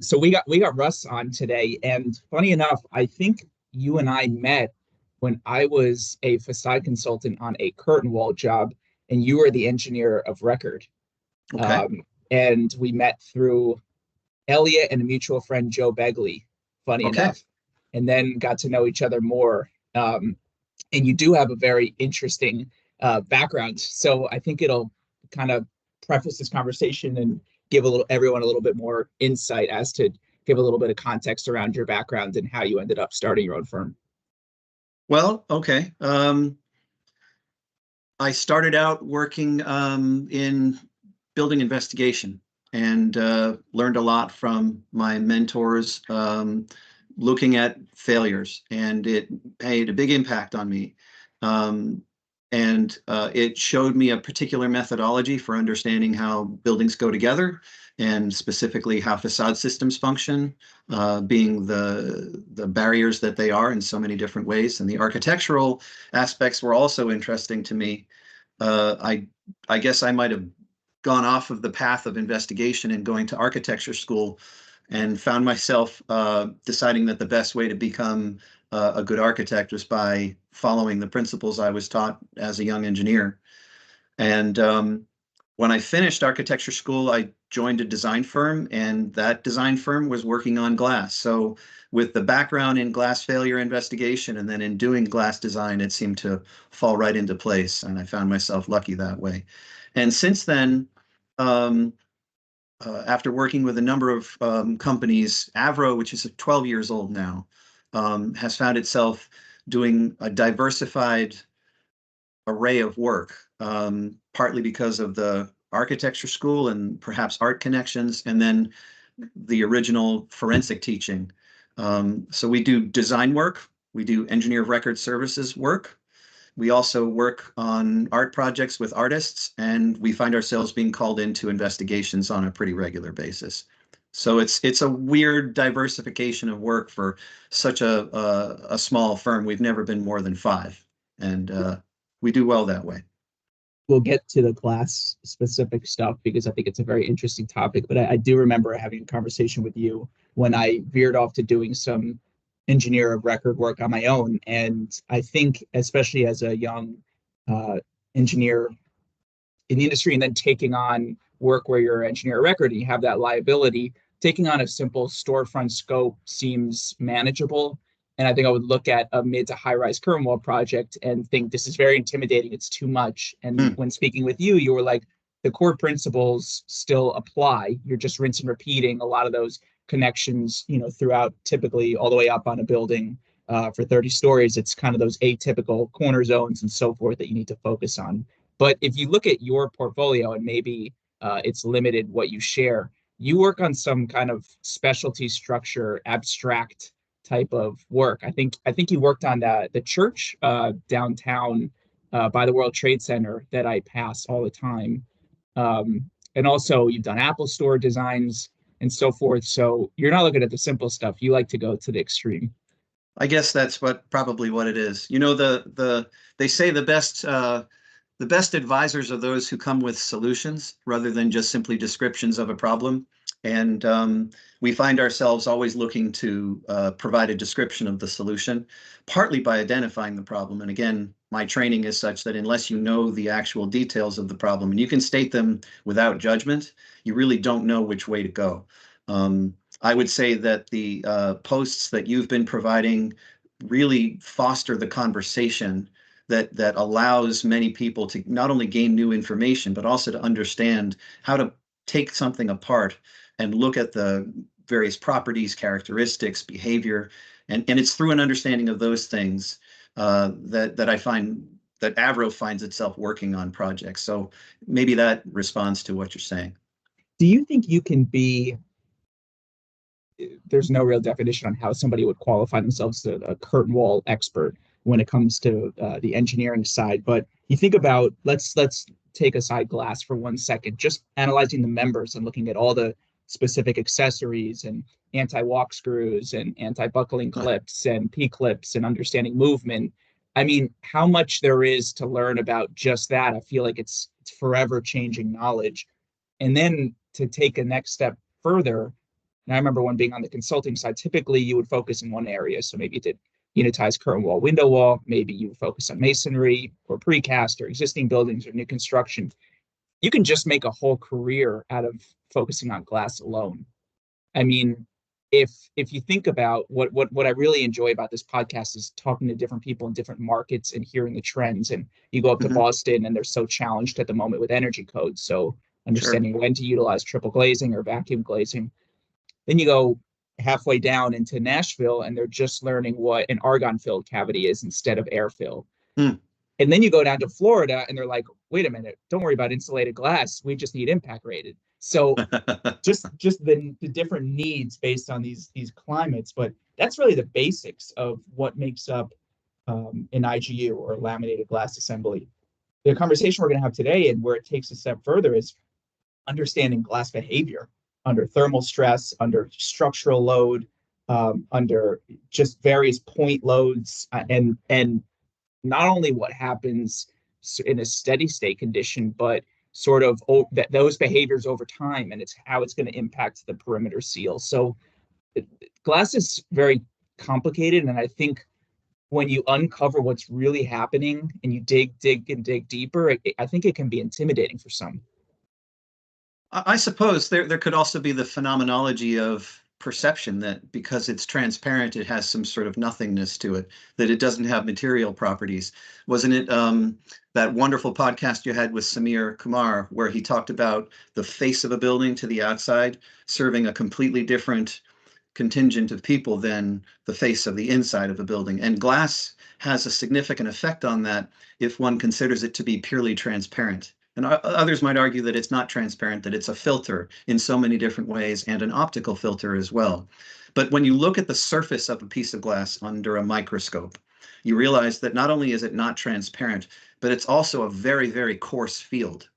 So we got Russ on today, and funny enough, I think you and I met when I was a facade consultant on a curtain wall job, and you were the engineer of record. Okay. And we met through Elliot and a mutual friend, Joe Begley, funny Okay. enough, and then got to know each other more. And you do have a very interesting background, so I think it'll kind of preface this conversation and give everyone a little bit more insight as to give a little bit of context around your background and how you ended up starting your own firm. Well, okay. I started out working in building investigation and learned a lot from my mentors, looking at failures, and it made a big impact on me. And it showed me a particular methodology for understanding how buildings go together, and specifically how facade systems function, being the barriers that they are in so many different ways. And the architectural aspects were also interesting to me. I guess I might have gone off of the path of investigation and going to architecture school, and found myself deciding that the best way to become a good architect was by following the principles I was taught as a young engineer. And when I finished architecture school, I joined a design firm, and that design firm was working on glass. So with the background in glass failure investigation and then in doing glass design, it seemed to fall right into place, and I found myself lucky that way. And since then, um, after working with a number of companies, Avro, which is 12 years old now, has found itself doing a diversified array of work, partly because of the architecture school and perhaps art connections, and then the original forensic teaching. So we do design work, we do engineer of record services work. We also work on art projects with artists, and we find ourselves being called into investigations on a pretty regular basis. So it's a weird diversification of work for such a small firm. We've never been more than five, and we do well that way. We'll get to the class specific stuff because I think it's a very interesting topic. But I do remember having a conversation with you when I veered off to doing some engineer of record work on my own. And I think, especially as a young uh, engineer in the industry, and then taking on work where you're an engineer of record and you have that liability, taking on a simple storefront scope seems manageable. And I think I would look at a mid to high rise curtain wall project and think this is very intimidating. It's too much. And Hmm. when speaking with you, you were like, the core principles still apply. You're just rinse and repeating a lot of those connections, throughout, typically all the way up on a building for 30 stories. It's kind of those atypical corner zones and so forth that you need to focus on. But if you look at your portfolio, and maybe it's limited what you share, you work on some kind of specialty structure, abstract type of work. I think you worked on the church downtown by the World Trade Center that I pass all the time. And also you've done Apple Store designs and so forth. So you're not looking at the simple stuff. You like to go to the extreme. I guess that's probably what it is. You know, they say the best advisors are those who come with solutions rather than just simply descriptions of a problem. And we find ourselves always looking to provide a description of the solution, partly by identifying the problem. And again, my training is such that unless you know the actual details of the problem, and you can state them without judgment, you really don't know which way to go. I would say that the posts that you've been providing really foster the conversation that allows many people to not only gain new information, but also to understand how to take something apart and look at the various properties, characteristics, behavior, and it's through an understanding of those things that I find that Avro finds itself working on projects. So maybe that responds to what you're saying. Do you think you can be there's no real definition on how somebody would qualify themselves as a curtain wall expert when it comes to the engineering side. But you think about let's take aside glass for 1 second, just analyzing the members and looking at all the specific accessories and anti-walk screws and anti-buckling clips and P-clips and understanding movement. I mean, how much there is to learn about just that. I feel like it's forever changing knowledge. And then to take a next step further, And I remember when being on the consulting side, typically you would focus in one area. So maybe you did unitized curtain wall, window wall, maybe you would focus on masonry or precast or existing buildings or new construction. You can just make a whole career out of focusing on glass alone. I mean, if you think about what I really enjoy about this podcast is talking to different people in different markets and hearing the trends. And you go up to Mhm. Boston and they're so challenged at the moment with energy codes. So Sure. understanding when to utilize triple glazing or vacuum glazing. Then you go halfway down into Nashville and they're just learning what an argon filled cavity is instead of air fill. Hmm. And then you go down to Florida and they're like, wait a minute, don't worry about insulated glass. We just need impact rated. So just the different needs based on these climates, but that's really the basics of what makes up an IGU or laminated glass assembly. The conversation we're going to have today and where it takes a step further is understanding glass behavior under thermal stress, under structural load, under just various point loads, and not only what happens in a steady state condition, but sort of those behaviors over time, and it's how it's going to impact the perimeter seal. So glass is very complicated, and I think when you uncover what's really happening and you dig deeper, I think it can be intimidating for some. I suppose there could also be the phenomenology of perception that because it's transparent, it has some sort of nothingness to it, that it doesn't have material properties. Wasn't it that wonderful podcast you had with Samir Kumar, where he talked about the face of a building to the outside serving a completely different contingent of people than the face of the inside of a building? And glass has a significant effect on that if one considers it to be purely transparent. And others might argue that it's not transparent, that it's a filter in so many different ways and an optical filter as well. But when you look at the surface of a piece of glass under a microscope, you realize that not only is it not transparent, but it's also a very, very coarse field.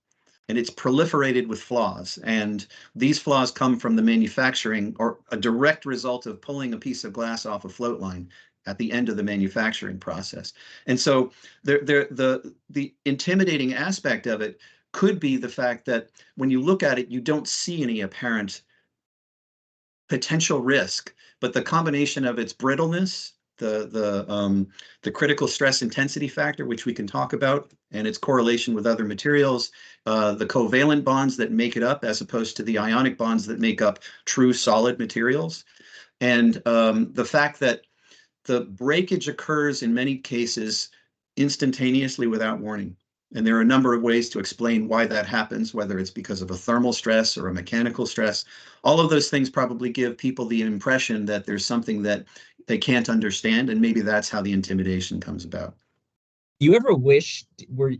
And it's proliferated with flaws. And these flaws come from the manufacturing or a direct result of pulling a piece of glass off a float line at the end of the manufacturing process. And so the intimidating aspect of it could be the fact that when you look at it, you don't see any apparent potential risk, but the combination of its brittleness, the critical stress intensity factor, which we can talk about, and its correlation with other materials, the covalent bonds that make it up, as opposed to the ionic bonds that make up true solid materials, and the fact that the breakage occurs in many cases instantaneously without warning. And there are a number of ways to explain why that happens, whether it's because of a thermal stress or a mechanical stress. All of those things probably give people the impression that there's something that they can't understand, and maybe that's how the intimidation comes about. You ever wish were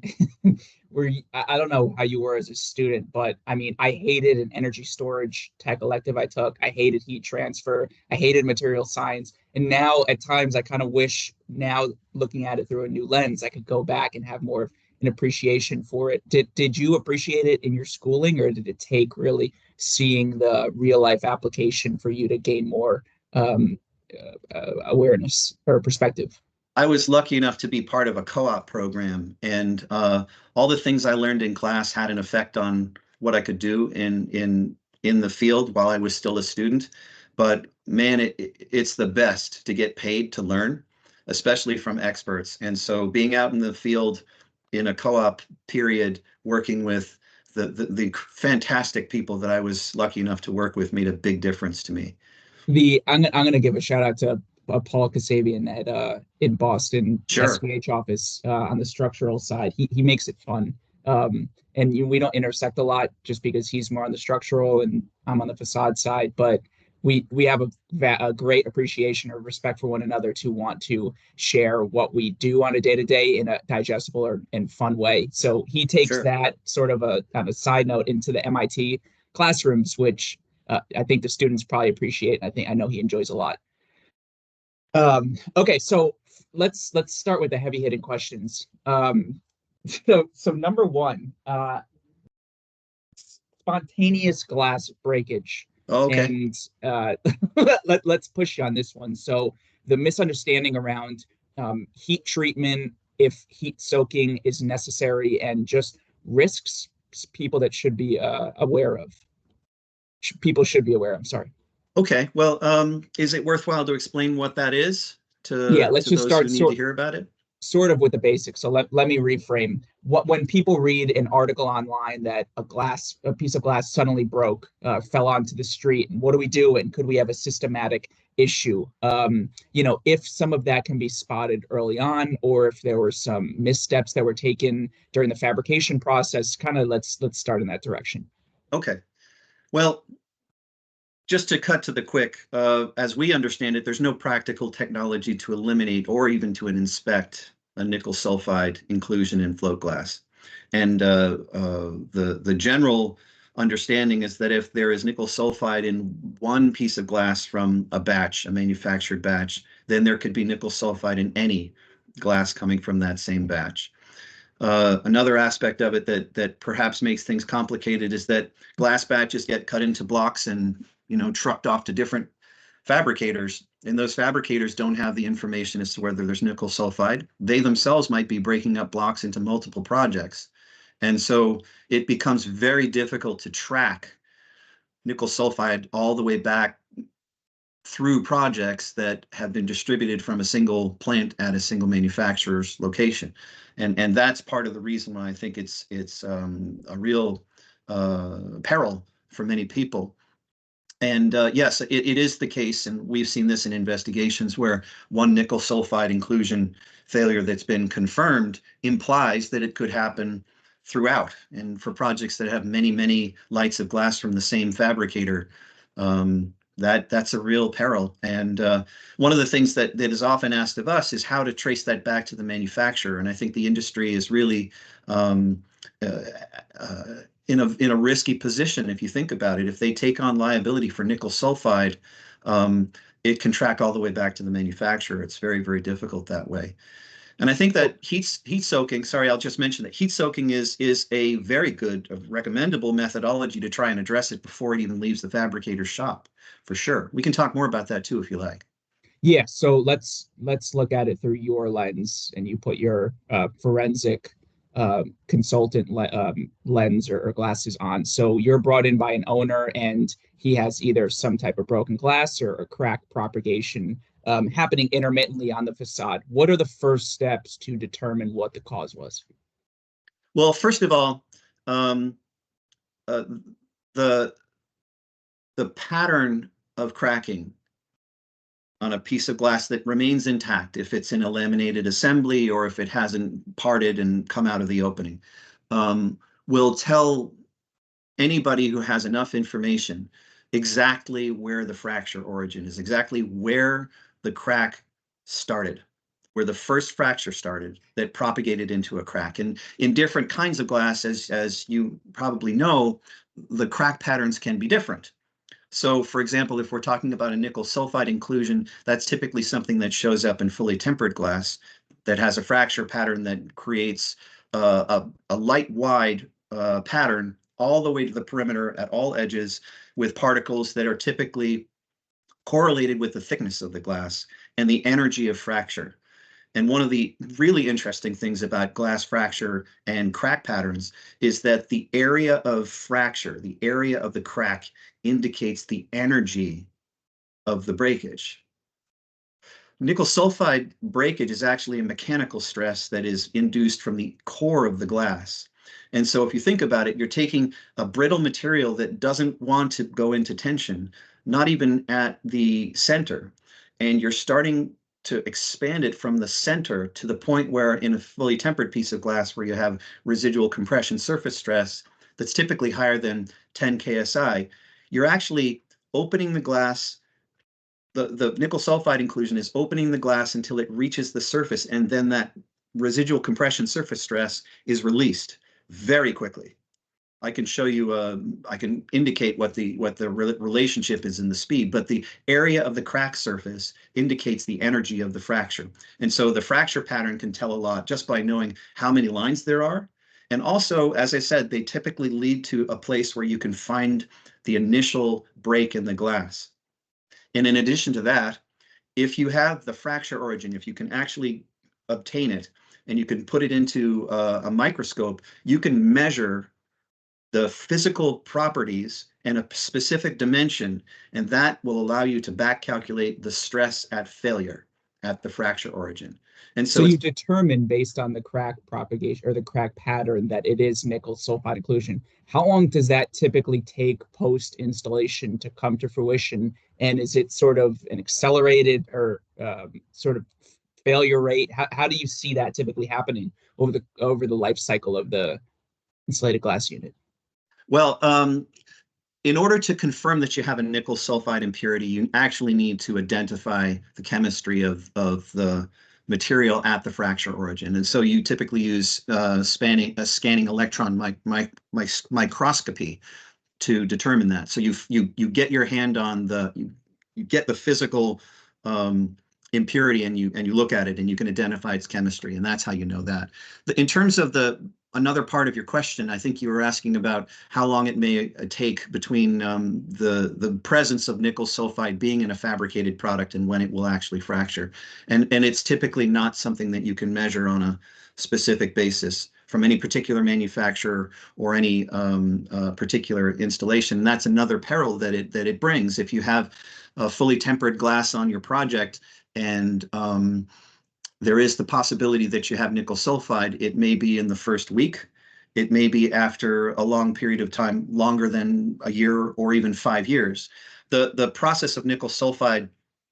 I don't know how you were as a student, but I mean, I hated an energy storage tech elective I took. I hated heat transfer. I hated material science. And now at times I kind of wish, now looking at it through a new lens, I could go back and have more of an appreciation for it. Did you appreciate it in your schooling, or did it take really seeing the real life application for you to gain more awareness or perspective? I was lucky enough to be part of a co-op program, and all the things I learned in class had an effect on what I could do in the field while I was still a student. But man, it's the best to get paid to learn, especially from experts. And so being out in the field in a co-op period, working with the fantastic people that I was lucky enough to work with made a big difference to me. I'm gonna give a shout out to Paul Kasabian at in Boston Sure, SVH office on the structural side. He makes it fun. And we don't intersect a lot just because he's more on the structural and I'm on the facade side, but we have a great appreciation or respect for one another to want to share what we do on a day to day in a digestible or and fun way. So he takes sure. that sort of a kind of side note into the MIT classrooms, which I think the students probably appreciate. I know he enjoys a lot. Okay, so let's start with the heavy hitting questions. So number one, spontaneous glass breakage, Okay. and let's push you on this one. So the misunderstanding around heat treatment, if heat soaking is necessary, and just risks people that should be aware of. People should be aware. I'm sorry. Okay, well, is it worthwhile to explain what that is Yeah, let's to just those who start need to hear about it? sort of with the basics. So let me reframe. What when people read an article online that a piece of glass suddenly broke, fell onto the street, and what do we do? And could we have a systematic issue? If some of that can be spotted early on, or if there were some missteps that were taken during the fabrication process, kind of let's start in that direction. Okay, well, just to cut to the quick, as we understand it, there's no practical technology to eliminate or even to inspect a nickel sulfide inclusion in float glass. And the general understanding is that if there is nickel sulfide in one piece of glass from a batch, a manufactured batch, then there could be nickel sulfide in any glass coming from that same batch. Another aspect of it that perhaps makes things complicated is that glass batches get cut into blocks and trucked off to different fabricators, and those fabricators don't have the information as to whether there's nickel sulfide. They themselves might be breaking up blocks into multiple projects, and so it becomes very difficult to track nickel sulfide all the way back through projects that have been distributed from a single plant at a single manufacturer's location. And that's part of the reason why I think it's a real peril for many people. And yes, it is the case, and we've seen this in investigations where one nickel sulfide inclusion failure that's been confirmed implies that it could happen throughout. And for projects that have many, many lights of glass from the same fabricator, that's a real peril. And one of the things that is often asked of us is how to trace that back to the manufacturer. And I think the industry is really uh, in a risky position if you think about it. If they take on liability for nickel sulfide, it can track all the way back to the manufacturer. It's very, very difficult that way. And I think that heat soaking, sorry, I'll just mention that heat soaking is a very good, recommendable methodology to try and address it before it even leaves the fabricator's shop, for sure. We can talk more about that too if you like. Yeah, so let's look at it through your lens, and you put your forensic consultant lens or glasses on. So you're brought in by an owner, and he has either some type of broken glass or crack propagation happening intermittently on the facade. What are the first steps to determine what the cause was? Well, first of all, um, uh, the the pattern of cracking on a piece of glass that remains intact, if it's in a laminated assembly or if it hasn't parted and come out of the opening, um, will tell anybody who has enough information exactly where the fracture origin is, exactly where the crack started, where the first fracture started that propagated into a crack. And in different kinds of glass, as you probably know, the crack patterns can be different. So, for example, if we're talking about a nickel sulfide inclusion, that's typically something that shows up in fully tempered glass that has a fracture pattern that creates a light wide pattern all the way to the perimeter at all edges with particles that are typically correlated with the thickness of the glass and the energy of fracture. And one of the really interesting things about glass fracture and crack patterns is that the area of fracture, the area of the crack, indicates the energy of the breakage. Nickel sulfide breakage is actually a mechanical stress that is induced from the core of the glass. And so if you think about it, you're taking a brittle material that doesn't want to go into tension, not even at the center, and you're starting to expand it from the center to the point where in a fully tempered piece of glass where you have residual compression surface stress that's typically higher than 10 KSI, you're actually opening the glass. The nickel sulfide inclusion is opening the glass until it reaches the surface, and then that residual compression surface stress is released very quickly. I can show you, I can indicate what the relationship is in the speed, but the area of the crack surface indicates the energy of the fracture. And so the fracture pattern can tell a lot just by knowing how many lines there are. And also, as I said, they typically lead to a place where you can find the initial break in the glass. And in addition to that, if you have the fracture origin, if you can actually obtain it and you can put it into a microscope, you can measure the physical properties and a specific dimension, and that will allow you to back calculate the stress at failure at the fracture origin. And So so you it's determine based on the crack propagation or the crack pattern that it is nickel sulfide inclusion. How long does that typically take post installation to come to fruition? And is it sort of an accelerated or sort of failure rate? How do you see that typically happening over the life cycle of the insulated glass unit? well, in order to confirm that you have a nickel sulfide impurity, you actually need to identify the chemistry of the material at the fracture origin. And so you typically use scanning electron microscopy to determine that. So you get your hand on you get the physical impurity, and you look at it and you can identify its chemistry, and that's how you know that. In terms of another part of your question, I think you were asking about how long it may take between the presence of nickel sulfide being in a fabricated product and when it will actually fracture. And it's typically not something that you can measure on a specific basis from any particular manufacturer or any particular installation. And that's another peril that it brings. If you have a fully tempered glass on your project, and there is the possibility that you have nickel sulfide, it may be in the first week. It may be after a long period of time, longer than a year or even 5 years. The process of nickel sulfide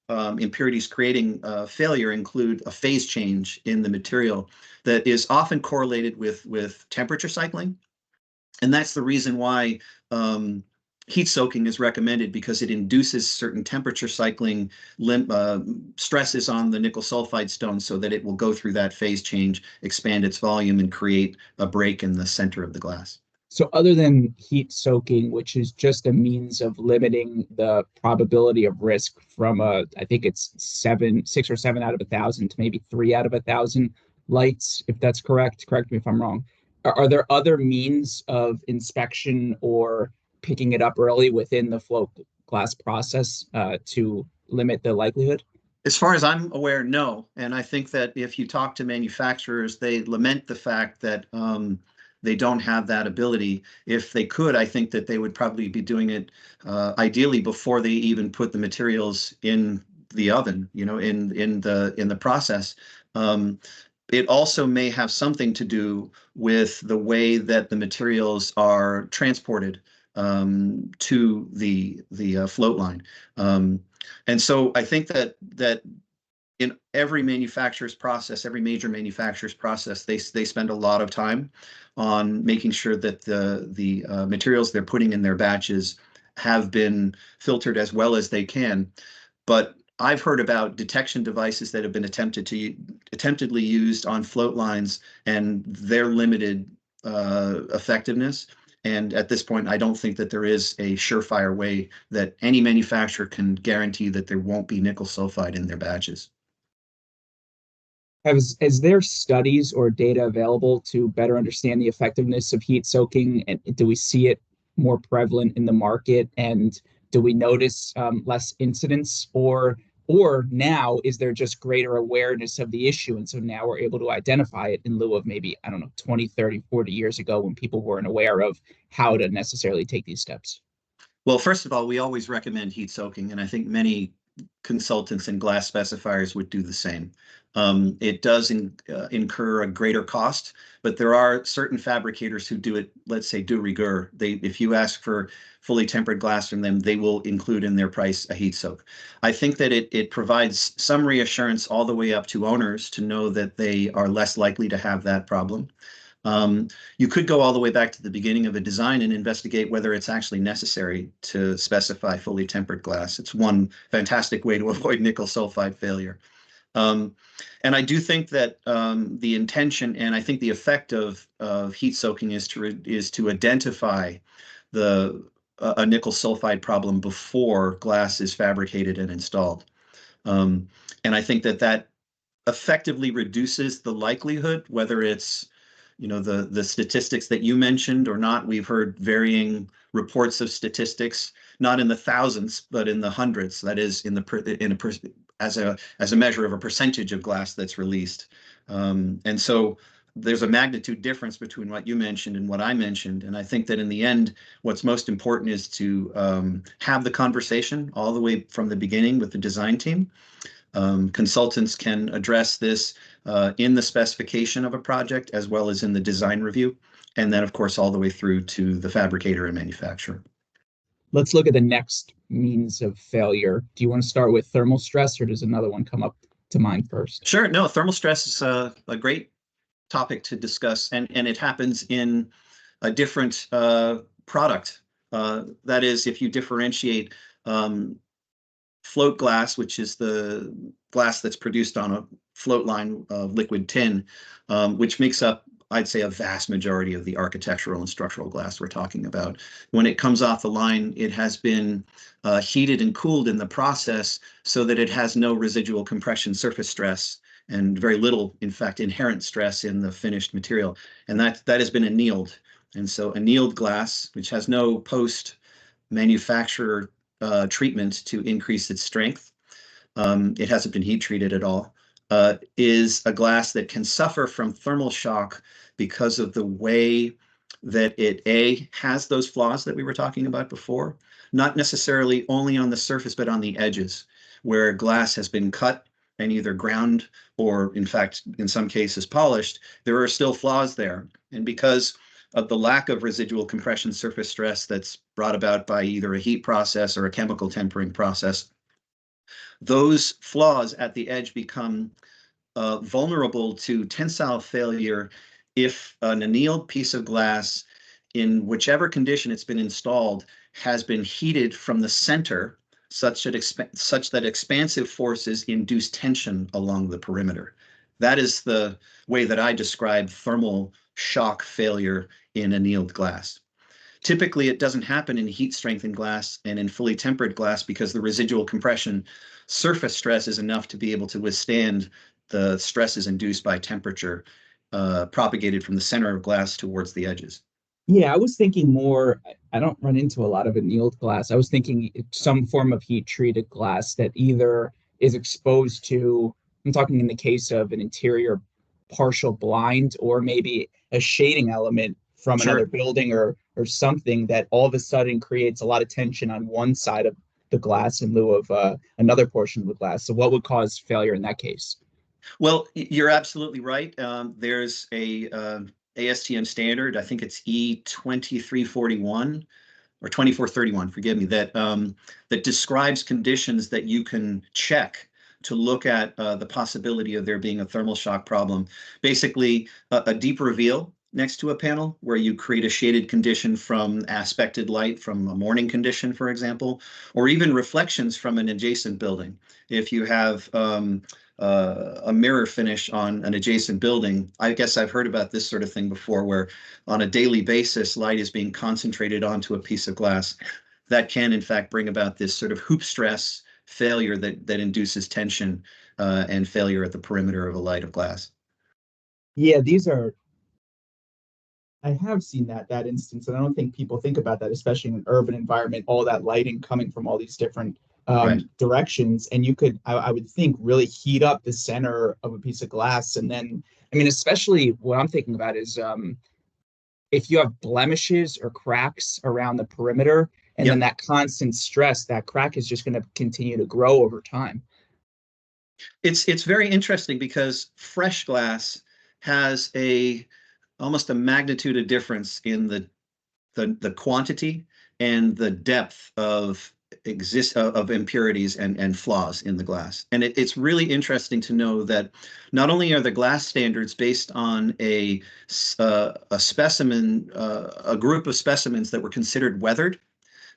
impurities creating failure include a phase change in the material that is often correlated with temperature cycling. And that's the reason why heat soaking is recommended, because it induces certain temperature cycling stresses on the nickel sulfide stone so that it will go through that phase change, expand its volume, and create a break in the center of the glass. So other than heat soaking, which is just a means of limiting the probability of risk from I think it's 6 or 7 out of 1,000 to maybe 3 out of 1,000 lights, if that's correct. Correct me if I'm wrong. Are there other means of inspection or picking it up early within the float glass process to limit the likelihood? As far as I'm aware, no. And I think that if you talk to manufacturers, they lament the fact that they don't have that ability. If they could, I think that they would probably be doing it ideally before they even put the materials in the oven, in the process. It also may have something to do with the way that the materials are transported to the float line. And so I think that in every manufacturer's process, every major manufacturer's process, they spend a lot of time on making sure that the materials they're putting in their batches have been filtered as well as they can. But I've heard about detection devices that have been attemptedly used on float lines and their limited effectiveness. And at this point, I don't think that there is a surefire way that any manufacturer can guarantee that there won't be nickel sulfide in their batches. Is there studies or data available to better understand the effectiveness of heat soaking? And do we see it more prevalent in the market? And do we notice less incidents? Or now is there just greater awareness of the issue? And so now we're able to identify it in lieu of maybe, I don't know, 20, 30, 40 years ago when people weren't aware of how to necessarily take these steps? Well, first of all, we always recommend heat soaking, and I think many consultants and glass specifiers would do the same. It does incur a greater cost, but there are certain fabricators who do it, let's say, de rigueur. If you ask for fully tempered glass from them, they will include in their price a heat soak. I think that it provides some reassurance all the way up to owners to know that they are less likely to have that problem. You could go all the way back to the beginning of a design and investigate whether it's actually necessary to specify fully tempered glass. It's one fantastic way to avoid nickel sulfide failure. And I do think that the intention and I think the effect of heat soaking is to identify a nickel sulfide problem before glass is fabricated and installed. And I think that effectively reduces the likelihood, whether it's the statistics that you mentioned or not. We've heard varying reports of statistics, not in the thousands, but in the hundreds. That is as a measure of a percentage of glass that's released. And so there's a magnitude difference between what you mentioned and what I mentioned. And I think that in the end, what's most important is to have the conversation all the way from the beginning with the design team. Consultants can address this in the specification of a project as well as in the design review. And then, of course, all the way through to the fabricator and manufacturer. Let's look at the next means of failure. Do you want to start with thermal stress, or does another one come up to mind first? Sure. No, thermal stress is a great topic to discuss, and it happens in a different product. That is, if you differentiate float glass, which is the glass that's produced on a float line of liquid tin, which makes up, I'd say, a vast majority of the architectural and structural glass we're talking about. When it comes off the line, it has been heated and cooled in the process so that it has no residual compression surface stress and very little, in fact, inherent stress in the finished material. And that has been annealed. And so annealed glass, which has no post-manufacturer treatment to increase its strength, it hasn't been heat treated at all, is a glass that can suffer from thermal shock because of the way that it has those flaws that we were talking about before, not necessarily only on the surface, but on the edges, where glass has been cut and either ground or, in fact, in some cases polished. There are still flaws there. And because of the lack of residual compression surface stress that's brought about by either a heat process or a chemical tempering process, those flaws at the edge become vulnerable to tensile failure if an annealed piece of glass, in whichever condition it's been installed, has been heated from the center such that expansive forces induce tension along the perimeter. That is the way that I describe thermal shock failure in annealed glass. Typically, it doesn't happen in heat strengthened glass and in fully tempered glass because the residual compression surface stress is enough to be able to withstand the stresses induced by temperature propagated from the center of glass towards the edges. Yeah, I was thinking more, I don't run into a lot of annealed glass. I was thinking some form of heat treated glass that either is exposed to, I'm talking in the case of an interior partial blind, or maybe a shading element from another Sure. building, or something that all of a sudden creates a lot of tension on one side of the glass in lieu of another portion of the glass. So what would cause failure in that case? Well, you're absolutely right. There's a ASTM standard, I think it's E2341 or 2431, forgive me, that that describes conditions that you can check to look at the possibility of there being a thermal shock problem. Basically, a deep reveal next to a panel where you create a shaded condition from aspected light from a morning condition, for example, or even reflections from an adjacent building. If you have a mirror finish on an adjacent building, I guess I've heard about this sort of thing before, where on a daily basis, light is being concentrated onto a piece of glass. That can, in fact, bring about this sort of hoop stress failure that induces tension and failure at the perimeter of a light of glass. Yeah, I have seen that instance, and I don't think people think about that, especially in an urban environment, all that lighting coming from all these different Right. directions, and you could, I would think, really heat up the center of a piece of glass, and then, I mean, especially what I'm thinking about is if you have blemishes or cracks around the perimeter, and then Yep. that constant stress, that crack is just going to continue to grow over time. It's very interesting because fresh glass has almost a magnitude of difference in the quantity and the depth of impurities and flaws in the glass. And it's really interesting to know that not only are the glass standards based on a specimen, a group of specimens that were considered weathered,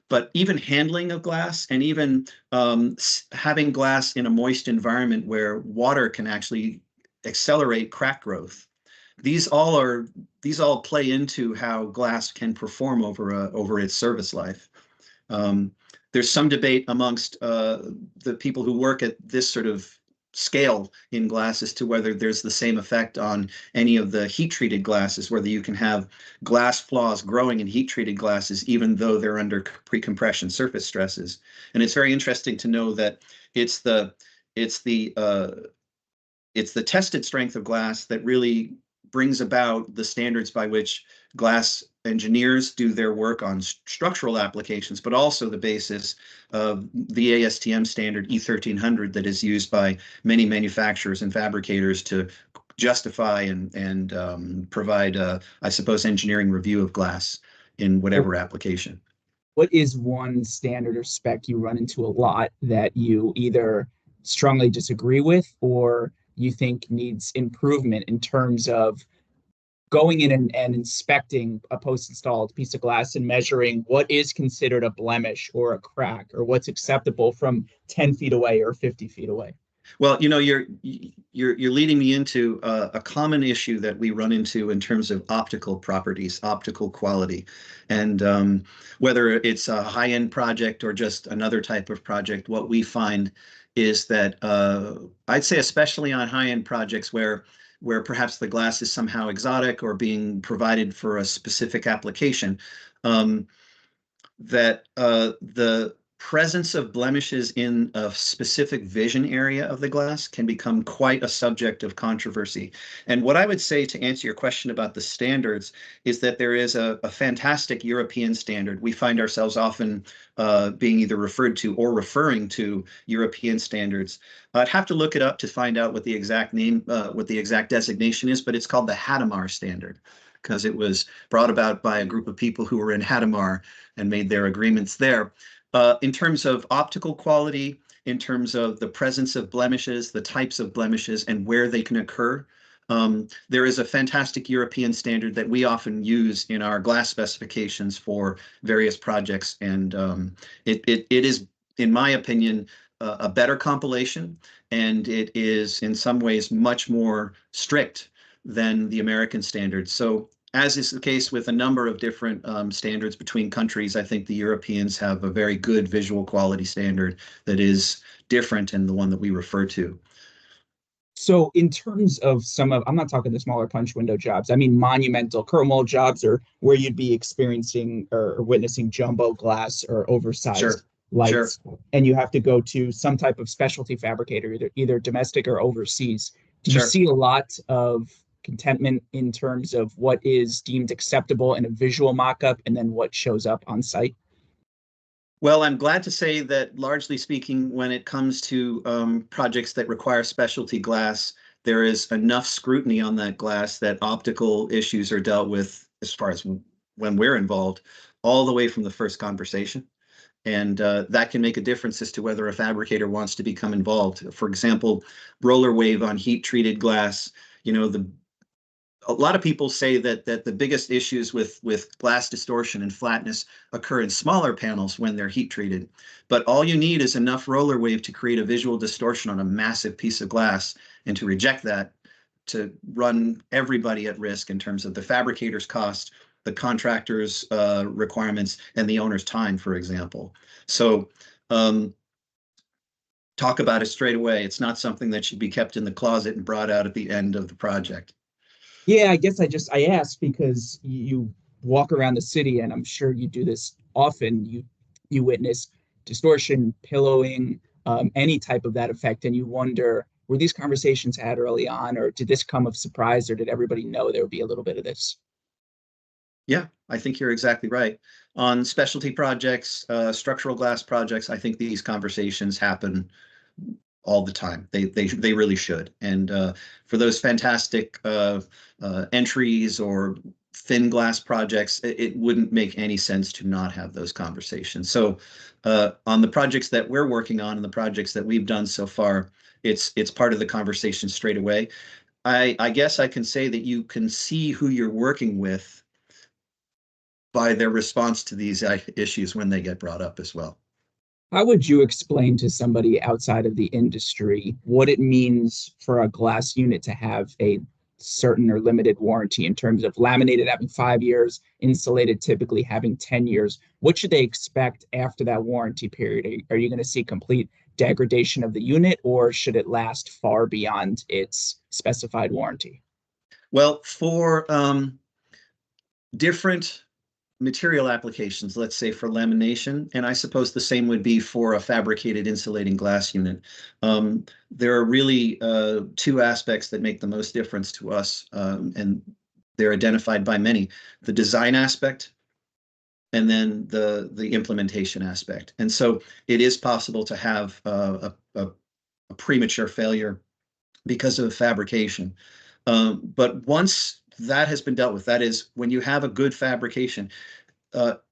but even handling of glass and even having glass in a moist environment where water can actually accelerate crack growth. These all play into how glass can perform over its service life. There's some debate amongst the people who work at this sort of scale in glass as to whether there's the same effect on any of the heat treated glasses, whether you can have glass flaws growing in heat treated glasses even though they're under pre-compression surface stresses. And it's very interesting to know that it's the tested strength of glass that really brings about the standards by which glass engineers do their work on structural applications, but also the basis of the ASTM standard E1300 that is used by many manufacturers and fabricators to justify and provide, I suppose, engineering review of glass in whatever application. What is one standard or spec you run into a lot that you either strongly disagree with or you think needs improvement in terms of going in and inspecting a post-installed piece of glass and measuring what is considered a blemish or a crack or what's acceptable from 10 feet away or 50 feet away? Well, you're leading me into a common issue that we run into in terms of optical properties, optical quality, and whether it's a high-end project or just another type of project, what we find is that I'd say especially on high-end projects where perhaps the glass is somehow exotic or being provided for a specific application, that the presence of blemishes in a specific vision area of the glass can become quite a subject of controversy. And what I would say to answer your question about the standards is that there is a fantastic European standard. We find ourselves often being either referred to or referring to European standards. I'd have to look it up to find out what the exact name, what the exact designation is, but it's called the Hadamar standard, because it was brought about by a group of people who were in Hadamar and made their agreements there. In terms of optical quality, in terms of the presence of blemishes, the types of blemishes, and where they can occur, there is a fantastic European standard that we often use in our glass specifications for various projects. And it is, in my opinion, a better compilation, and it is in some ways much more strict than the American standard. So as is the case with a number of different standards between countries, I think the Europeans have a very good visual quality standard that is different than the one that we refer to. So in terms of I'm not talking the smaller punch window jobs. I mean, monumental curl mold jobs or where you'd be experiencing or witnessing jumbo glass or oversized Sure, lights, sure, and you have to go to some type of specialty fabricator, either domestic or overseas. Do you sure. see a lot of contentment in terms of what is deemed acceptable in a visual mock-up and then what shows up on site? Well, I'm glad to say that largely speaking, when it comes to projects that require specialty glass, there is enough scrutiny on that glass that optical issues are dealt with as far as when we're involved, all the way from the first conversation. And that can make a difference as to whether a fabricator wants to become involved. For example, roller wave on heat treated glass, a lot of people say that the biggest issues with glass distortion and flatness occur in smaller panels when they're heat treated. But all you need is enough roller wave to create a visual distortion on a massive piece of glass, and to reject that, to run everybody at risk in terms of the fabricator's cost, the contractor's requirements, and the owner's time, for example. So talk about it straight away. It's not something that should be kept in the closet and brought out at the end of the project. Yeah, I guess I asked because you walk around the city, and I'm sure you do this often. You witness distortion, pillowing, any type of that effect, and you wonder, were these conversations had early on, or did this come of surprise, or did everybody know there would be a little bit of this? Yeah, I think you're exactly right. On specialty projects, structural glass projects, I think these conversations happen all the time. They really should. And for those fantastic entries or thin glass projects, it wouldn't make any sense to not have those conversations. So on the projects that we're working on and the projects that we've done so far, it's part of the conversation straight away. I guess I can say that you can see who you're working with by their response to these issues when they get brought up as well. How would you explain to somebody outside of the industry what it means for a glass unit to have a certain or limited warranty in terms of laminated having 5 years, insulated typically having 10 years? What should they expect after that warranty period? Are you going to see complete degradation of the unit, or should it last far beyond its specified warranty? Well, for different material applications, let's say for lamination, and I suppose the same would be for a fabricated insulating glass unit. There are really two aspects that make the most difference to us, and they're identified by many: the design aspect and then the implementation aspect. And so it is possible to have a premature failure because of fabrication. But once that has been dealt with, that is, when you have a good fabrication,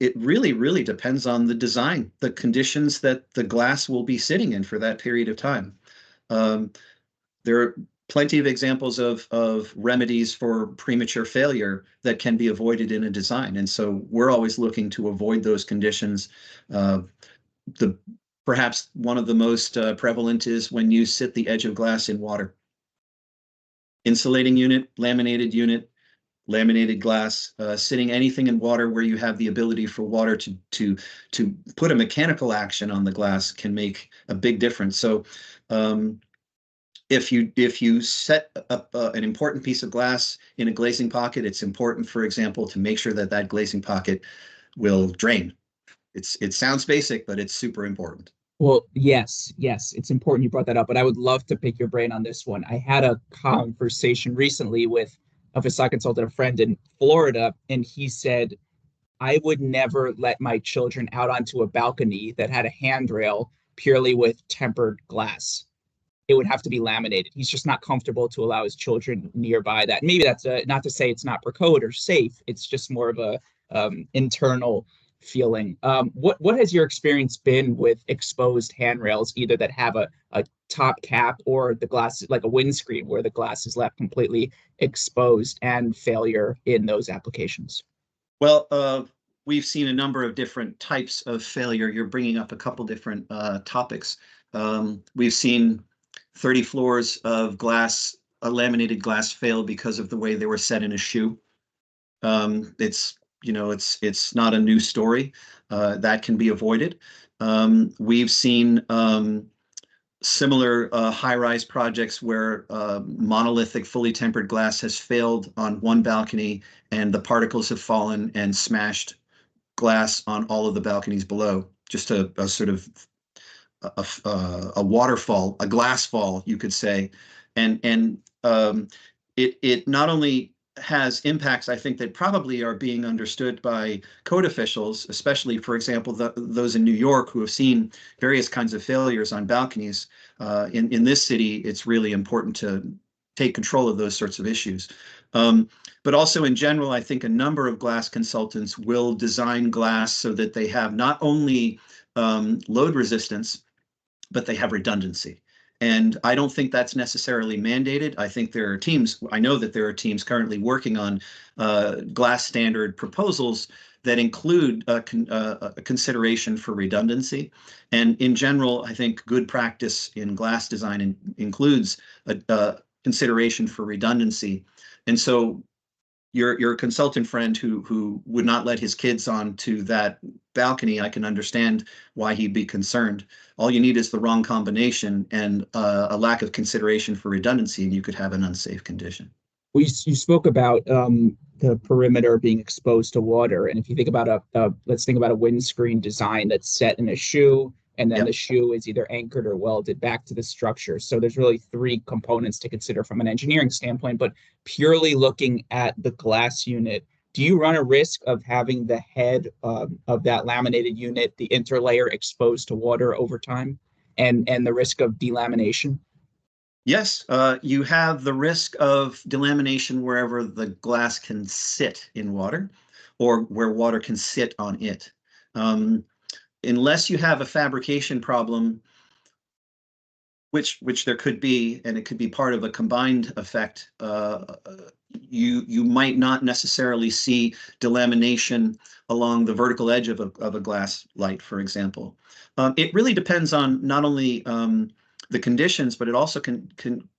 it really, really depends on the design, the conditions that the glass will be sitting in for that period of time. There are plenty of examples of remedies for premature failure that can be avoided in a design. And so we're always looking to avoid those conditions. Perhaps one of the most prevalent is when you sit the edge of glass in water. Insulating unit, laminated glass, sitting anything in water where you have the ability for water to put a mechanical action on the glass can make a big difference. So if you set up an important piece of glass in a glazing pocket, it's important, for example, to make sure that that glazing pocket will drain. It sounds basic, but it's super important. Well, yes, it's important you brought that up, but I would love to pick your brain on this one. I had a conversation recently with a facade consultant, a friend in Florida, and he said, I would never let my children out onto a balcony that had a handrail purely with tempered glass. It would have to be laminated. He's just not comfortable to allow his children nearby that. Maybe that's not to say it's not per code or safe. It's just more of a internal feeling. What has your experience been with exposed handrails, either that have a top cap or the glass, like a windscreen where the glass is left completely exposed, and failure in those applications? Well, we've seen a number of different types of failure. You're bringing up a couple different topics. We've seen 30 floors of glass, a laminated glass, fail because of the way they were set in a shoe. It's not a new story. That can be avoided. We've seen similar high-rise projects where monolithic, fully tempered glass has failed on one balcony, and the particles have fallen and smashed glass on all of the balconies below. Just a sort of a waterfall, a glass fall, you could say, and it not only has impacts, I think, that probably are being understood by code officials, especially, for example, those in New York who have seen various kinds of failures on balconies. In this city, it's really important to take control of those sorts of issues. But also in general, I think a number of glass consultants will design glass so that they have not only load resistance, but they have redundancy. And I don't think that's necessarily mandated. I think there are teams, I know that there are teams currently working on glass standard proposals that include a consideration for redundancy. And in general, I think good practice in glass design includes a consideration for redundancy. And so your consultant friend who would not let his kids onto that balcony, I can understand why he'd be concerned. All you need is the wrong combination and a lack of consideration for redundancy, and you could have an unsafe condition. You spoke about the perimeter being exposed to water, and if you think about let's think about a windscreen design that's set in a shoe, and then Yep. the shoe is either anchored or welded back to the structure. So there's really three components to consider from an engineering standpoint, but purely looking at the glass unit, do you run a risk of having the head of that laminated unit, the interlayer, exposed to water over time, and the risk of delamination? Yes, you have the risk of delamination wherever the glass can sit in water or where water can sit on it. Unless you have a fabrication problem, which there could be, and it could be part of a combined effect, you might not necessarily see delamination along the vertical edge of a glass light, for example. It really depends on not only the conditions, but it also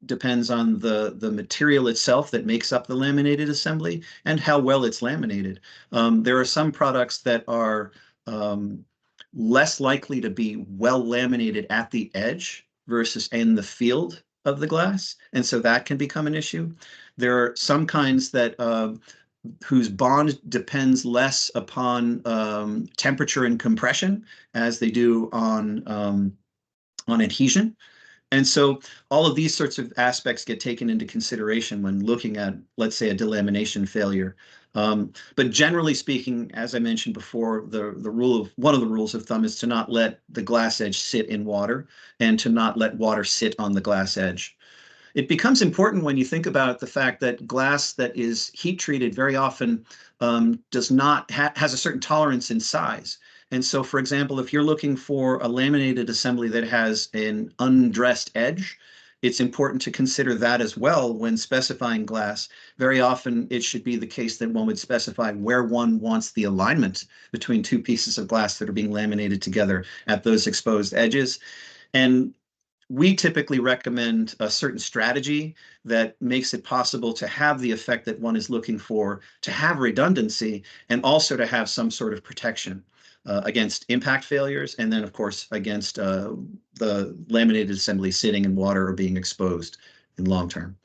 depends on the material itself that makes up the laminated assembly and how well it's laminated. There are some products that are less likely to be well laminated at the edge versus in the field of the glass, and so that can become an issue. There are some kinds that whose bond depends less upon temperature and compression as they do on adhesion. And so all of these sorts of aspects get taken into consideration when looking at, let's say, a delamination failure. But generally speaking, as I mentioned before, one of the rules of thumb is to not let the glass edge sit in water and to not let water sit on the glass edge. It becomes important when you think about the fact that glass that is heat treated very often has a certain tolerance in size. And so, for example, if you're looking for a laminated assembly that has an undressed edge, it's important to consider that as well when specifying glass. Very often, it should be the case that one would specify where one wants the alignment between two pieces of glass that are being laminated together at those exposed edges. And we typically recommend a certain strategy that makes it possible to have the effect that one is looking for, to have redundancy, and also to have some sort of protection against impact failures, and then, of course, against the laminated assembly sitting in water or being exposed in long term.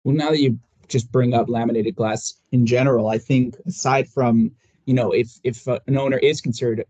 Well, now that you just bring up laminated glass in general, I think aside from, if an owner is considered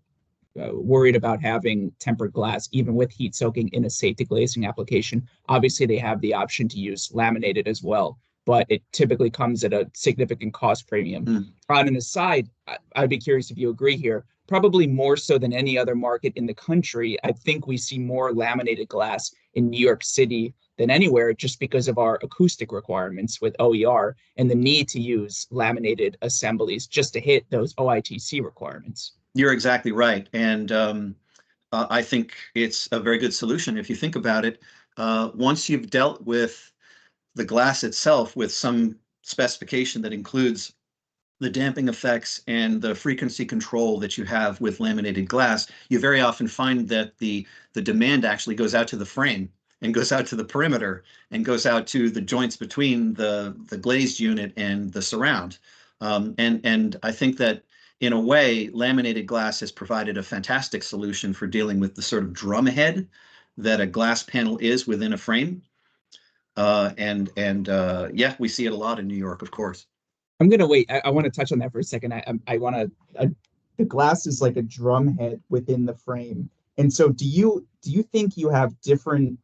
worried about having tempered glass, even with heat soaking in a safety glazing application, obviously they have the option to use laminated as well, but it typically comes at a significant cost premium. On an aside, I'd be curious if you agree here, probably more so than any other market in the country, I think we see more laminated glass in New York City than anywhere, just because of our acoustic requirements with OER and the need to use laminated assemblies just to hit those OITC requirements. You're exactly right. And I think it's a very good solution if you think about it. Once you've dealt with the glass itself with some specification that includes the damping effects and the frequency control that you have with laminated glass, you very often find that the demand actually goes out to the frame and goes out to the perimeter and goes out to the joints between the glazed unit and the surround. And I think that in a way, laminated glass has provided a fantastic solution for dealing with the sort of drum head that a glass panel is within a frame. Yeah, we see it a lot in New York, of course. I'm gonna wait. I want to touch on that for a second. I want to. The glass is like a drum head within the frame, and so do you think you have different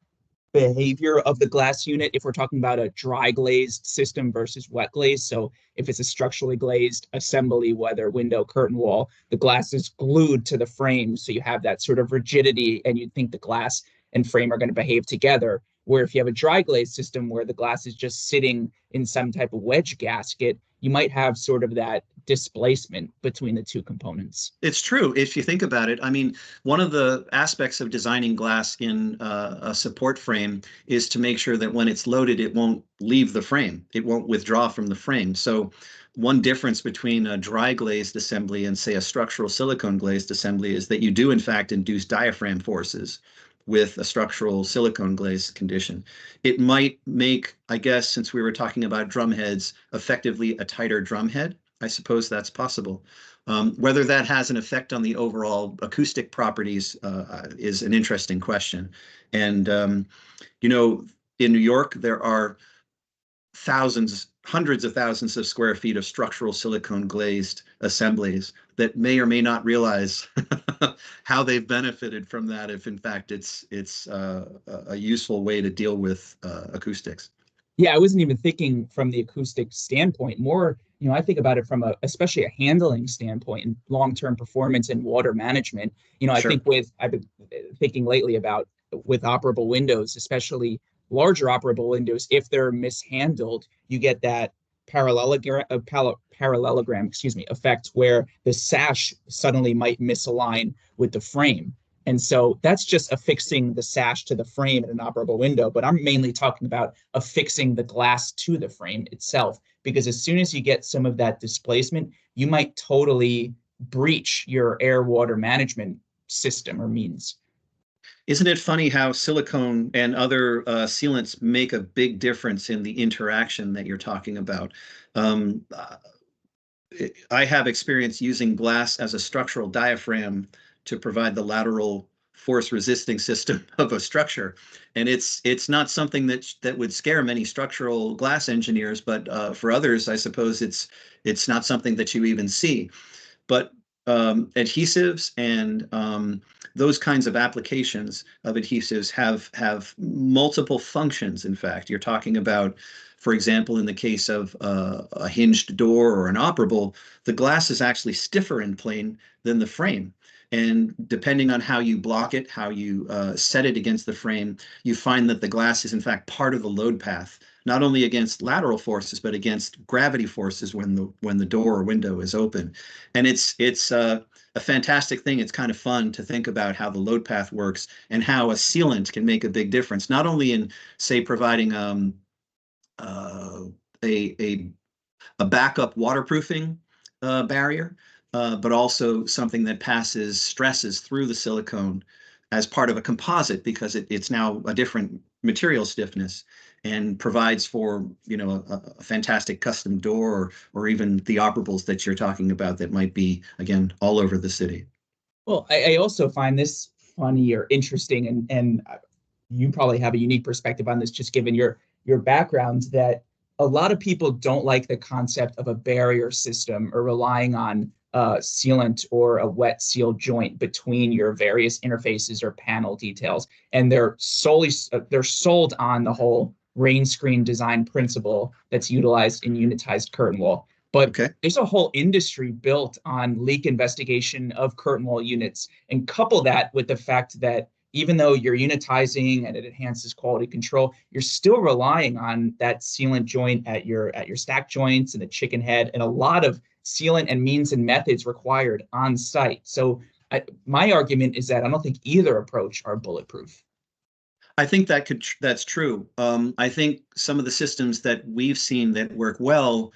behavior of the glass unit if we're talking about a dry glazed system versus wet glazed? So if it's a structurally glazed assembly, whether window, curtain wall, the glass is glued to the frame, so you have that sort of rigidity, and you'd think the glass and frame are going to behave together. Where if you have a dry glazed system where the glass is just sitting in some type of wedge gasket, you might have sort of that displacement between the two components. It's true. If you think about it, I mean, one of the aspects of designing glass in a support frame is to make sure that when it's loaded, it won't leave the frame. It won't withdraw from the frame. So one difference between a dry glazed assembly and, say, a structural silicone glazed assembly is that you do, in fact, induce diaphragm forces with a structural silicone glaze condition. It might make, I guess, since we were talking about drum heads, effectively a tighter drum head. I suppose that's possible. Whether that has an effect on the overall acoustic properties is an interesting question. And, in New York, there are hundreds of thousands of square feet of structural silicone glazed assemblies that may or may not realize how they've benefited from that, if in fact it's a useful way to deal with acoustics. Yeah, I wasn't even thinking from the acoustic standpoint. More, I think about it from especially a handling standpoint and long-term performance and water management. I Sure. think I've been thinking lately about with operable windows, especially larger operable windows, if they're mishandled, you get that parallelogram effect where the sash suddenly might misalign with the frame. And so that's just affixing the sash to the frame in an operable window. But I'm mainly talking about affixing the glass to the frame itself, because as soon as you get some of that displacement, you might totally breach your air water management system or means. Isn't it funny how silicone and other sealants make a big difference in the interaction that you're talking about? I have experience using glass as a structural diaphragm to provide the lateral force resisting system of a structure. And it's not something that would scare many structural glass engineers, but for others, I suppose it's not something that you even see. But adhesives and those kinds of applications of adhesives have multiple functions. In fact, you're talking about, for example, in the case of a hinged door or an operable, the glass is actually stiffer in plane than the frame. And depending on how you block it, how you set it against the frame, you find that the glass is in fact part of the load path, not only against lateral forces, but against gravity forces when the door or window is open. And it's a fantastic thing. It's kind of fun to think about how the load path works and how a sealant can make a big difference, not only in, say, providing a backup waterproofing barrier, but also something that passes stresses through the silicone as part of a composite, because it's now a different material stiffness and provides for, you know, a fantastic custom door, or even the operables that you're talking about that might be, again, all over the city. Well, I also find this funny or interesting, and you probably have a unique perspective on this, just given your background, that a lot of people don't like the concept of a barrier system or relying on sealant or a wet seal joint between your various interfaces or panel details, and they're sold on the whole rain screen design principle that's utilized in unitized curtain wall. But Okay. there's a whole industry built on leak investigation of curtain wall units, and couple that with the fact that even though you're unitizing and it enhances quality control, you're still relying on that sealant joint at your stack joints and the chicken head, and a lot of sealant and means and methods required on site. So my argument is that I don't think either approach are bulletproof. I think that's true. I think some of the systems that we've seen that work well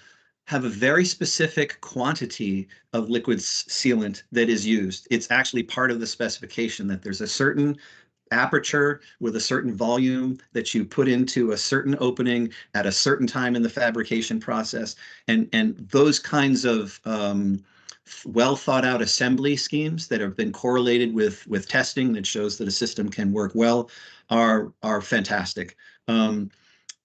have a very specific quantity of liquid sealant that is used. It's actually part of the specification that there's a certain aperture with a certain volume that you put into a certain opening at a certain time in the fabrication process. And those kinds of well thought out assembly schemes that have been correlated with testing that shows that a system can work well are fantastic. And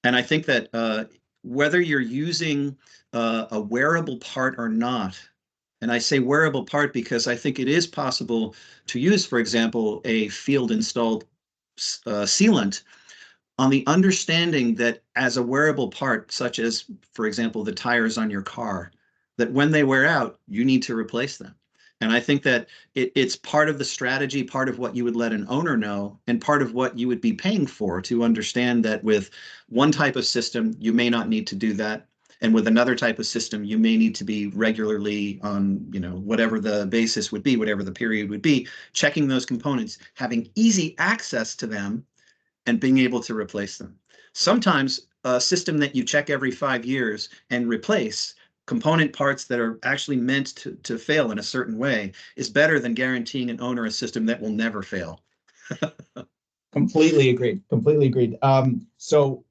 I think that whether you're using a wearable part or not, and I say wearable part because I think it is possible to use, for example, a field installed sealant on the understanding that as a wearable part, such as, for example, the tires on your car, that when they wear out, you need to replace them. And I think that it's part of the strategy, part of what you would let an owner know, and part of what you would be paying for, to understand that with one type of system, you may not need to do that. And with another type of system, you may need to be regularly on, you know, whatever the basis would be, whatever the period would be, checking those components, having easy access to them, and being able to replace them. Sometimes a system that you check every 5 years and replace component parts that are actually meant to fail in a certain way is better than guaranteeing an owner a system that will never fail. Completely agreed. Completely agreed. So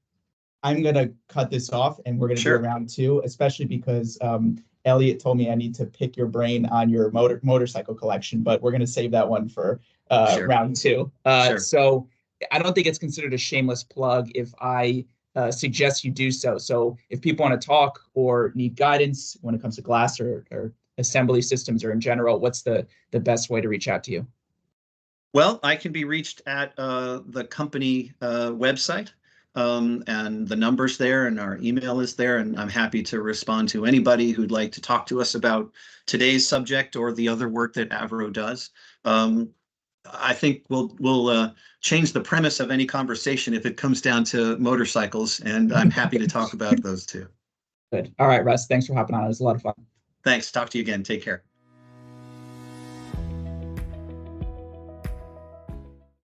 I'm going to cut this off and we're going to do Sure. a round two, especially because Elliot told me I need to pick your brain on your motorcycle collection, but we're going to save that one for Sure. round two. Sure. So I don't think it's considered a shameless plug if I suggest you do so. So if people want to talk or need guidance when it comes to glass or assembly systems or in general, what's the best way to reach out to you? Well, I can be reached at the company website, and the number's there and our email is there, and I'm happy to respond to anybody who'd like to talk to us about today's subject or the other work that Avro does. I think we'll change the premise of any conversation if it comes down to motorcycles, and I'm happy to talk about those too. Good. All right, Russ, thanks for hopping on. It was a lot of fun. Thanks. Talk to you again. Take care.